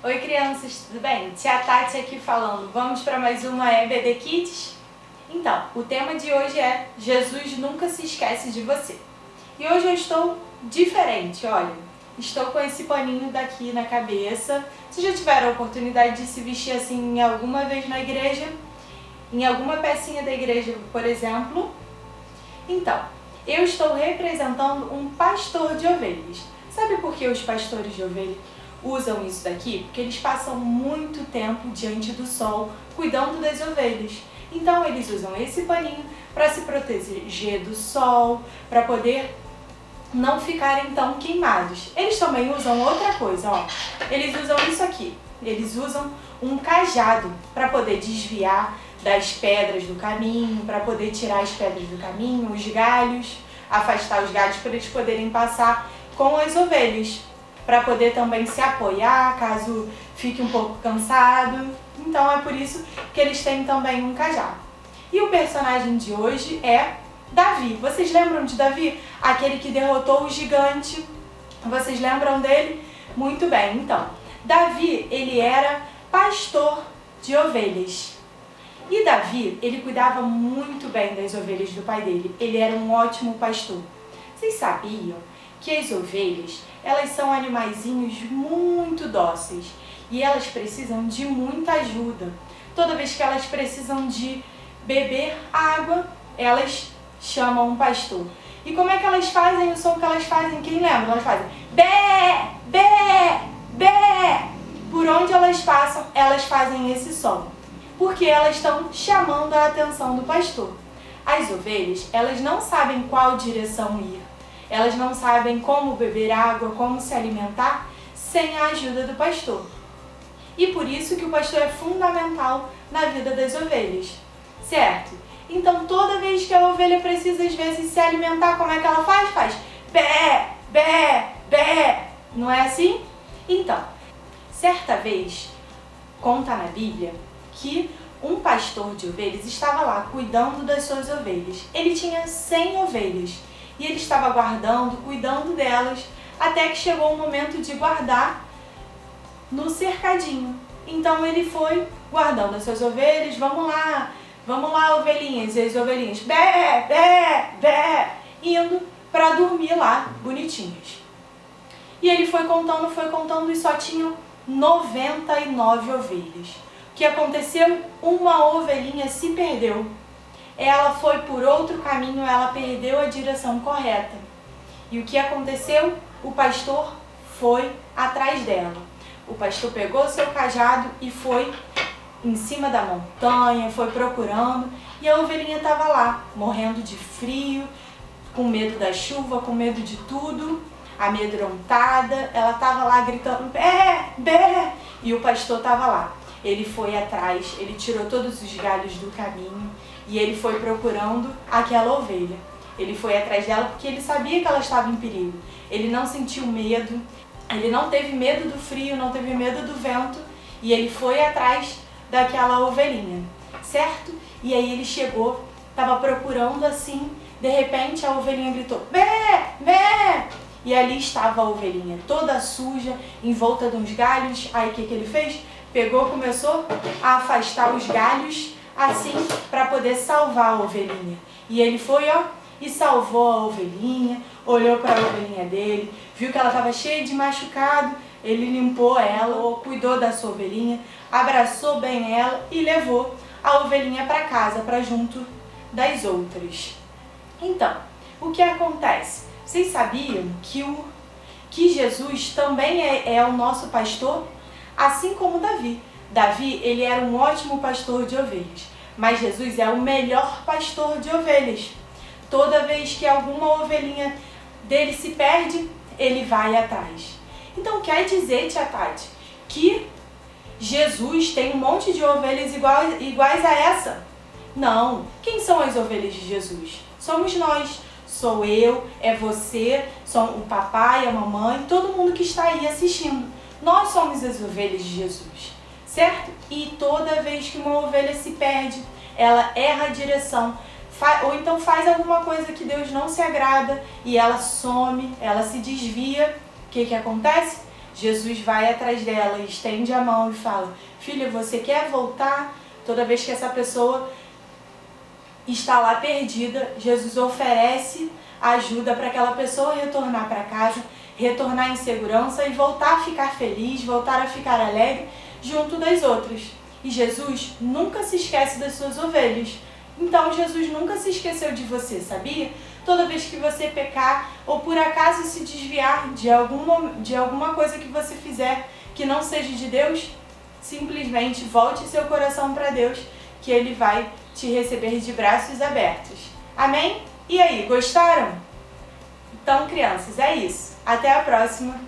Oi crianças, tudo bem? Tia Tati aqui falando. Vamos para mais uma EBD Kids? Então, o tema de hoje é Jesus nunca se esquece de você. E hoje eu estou diferente, olha. Estou com esse paninho daqui na cabeça. Vocês já tiveram a oportunidade de se vestir assim alguma vez na igreja? Em alguma pecinha da igreja, por exemplo? Então, eu estou representando um pastor de ovelhas. Sabe por que os pastores de ovelhas usam isso daqui? Porque eles passam muito tempo diante do sol, cuidando das ovelhas. Então eles usam esse paninho para se proteger do sol, para poder não ficarem tão queimados. Eles também usam outra coisa, ó. Eles usam isso aqui. Eles usam um cajado para poder desviar das pedras do caminho, para poder tirar as pedras do caminho, os galhos, afastar os galhos para eles poderem passar com as ovelhas, para poder também se apoiar caso fique um pouco cansado. Então é por isso que eles têm também um cajado. E o personagem de hoje é Davi. Vocês lembram de Davi? Aquele que derrotou o gigante. Vocês lembram dele? Muito bem. Então, Davi, ele era pastor de ovelhas. E Davi, ele cuidava muito bem das ovelhas do pai dele. Ele era um ótimo pastor. Vocês sabiam que as ovelhas, elas são animaizinhos muito dóceis e elas precisam de muita ajuda. Toda vez que elas precisam de beber água, elas chamam um pastor. E como é que elas fazem o som que elas fazem? Quem lembra? Elas fazem bé, bé, bé. Por onde elas passam, elas fazem esse som, porque elas estão chamando a atenção do pastor. As ovelhas, elas não sabem qual direção ir. Elas não sabem como beber água, como se alimentar sem a ajuda do pastor. E por isso que o pastor é fundamental na vida das ovelhas, certo? Então toda vez que a ovelha precisa às vezes se alimentar, como é que ela faz? Faz bé, bé, bé. Não é assim? Então, certa vez, conta na Bíblia que um pastor de ovelhas estava lá cuidando das suas ovelhas. Ele tinha 100 ovelhas. E ele estava guardando, cuidando delas, até que chegou o momento de guardar no cercadinho. Então ele foi guardando as suas ovelhas, vamos lá ovelhinhas, e as ovelhinhas, bé, bé, bé, indo para dormir lá, bonitinhas. E ele foi contando e só tinham 99 ovelhas. O que aconteceu? Uma ovelhinha se perdeu. Ela foi por outro caminho, ela perdeu a direção correta. E o que aconteceu? O pastor foi atrás dela. O pastor pegou seu cajado e foi em cima da montanha, foi procurando, e a ovelhinha estava lá, morrendo de frio, com medo da chuva, com medo de tudo, amedrontada. Ela estava lá gritando, bé, bé, e o pastor estava lá. Ele foi atrás, ele tirou todos os galhos do caminho e ele foi procurando aquela ovelha. Ele foi atrás dela porque ele sabia que ela estava em perigo. Ele não sentiu medo, ele não teve medo do frio, não teve medo do vento, e ele foi atrás daquela ovelhinha, certo? E aí ele chegou, estava procurando assim, de repente a ovelhinha gritou, bé, bé! E ali estava a ovelhinha, toda suja, em volta de uns galhos. Aí o que ele fez? Pegou, começou a afastar os galhos, assim, para poder salvar a ovelhinha. E ele foi, ó, e salvou a ovelhinha, olhou para a ovelhinha dele, viu que ela estava cheia de machucado, ele limpou ela, cuidou da sua ovelhinha, abraçou bem ela e levou a ovelhinha para casa, para junto das outras. Então, o que acontece? Vocês sabiam que Jesus também é o nosso pastor? Assim como Davi. Davi, ele era um ótimo pastor de ovelhas, mas Jesus é o melhor pastor de ovelhas. Toda vez que alguma ovelhinha dele se perde, ele vai atrás. Então quer dizer, tia Tati, que Jesus tem um monte de ovelhas iguais a essa? Não. Quem são as ovelhas de Jesus? Somos nós. Sou eu, é você, são o papai, a mamãe, todo mundo que está aí assistindo. Nós somos as ovelhas de Jesus, certo? E toda vez que uma ovelha se perde, ela erra a direção, ou então faz alguma coisa que Deus não se agrada e ela some, ela se desvia, o que acontece? Jesus vai atrás dela, estende a mão e fala: filha, você quer voltar? Toda vez que essa pessoa está lá perdida, Jesus oferece ajuda para aquela pessoa retornar para casa, retornar em segurança e voltar a ficar feliz, voltar a ficar alegre junto das outras. E Jesus nunca se esquece das suas ovelhas. Então Jesus nunca se esqueceu de você, sabia? Toda vez que você pecar ou por acaso se desviar de alguma coisa que você fizer que não seja de Deus, simplesmente volte seu coração para Deus, que Ele vai te receber de braços abertos. Amém? E aí, gostaram? Então, crianças, é isso. Até a próxima!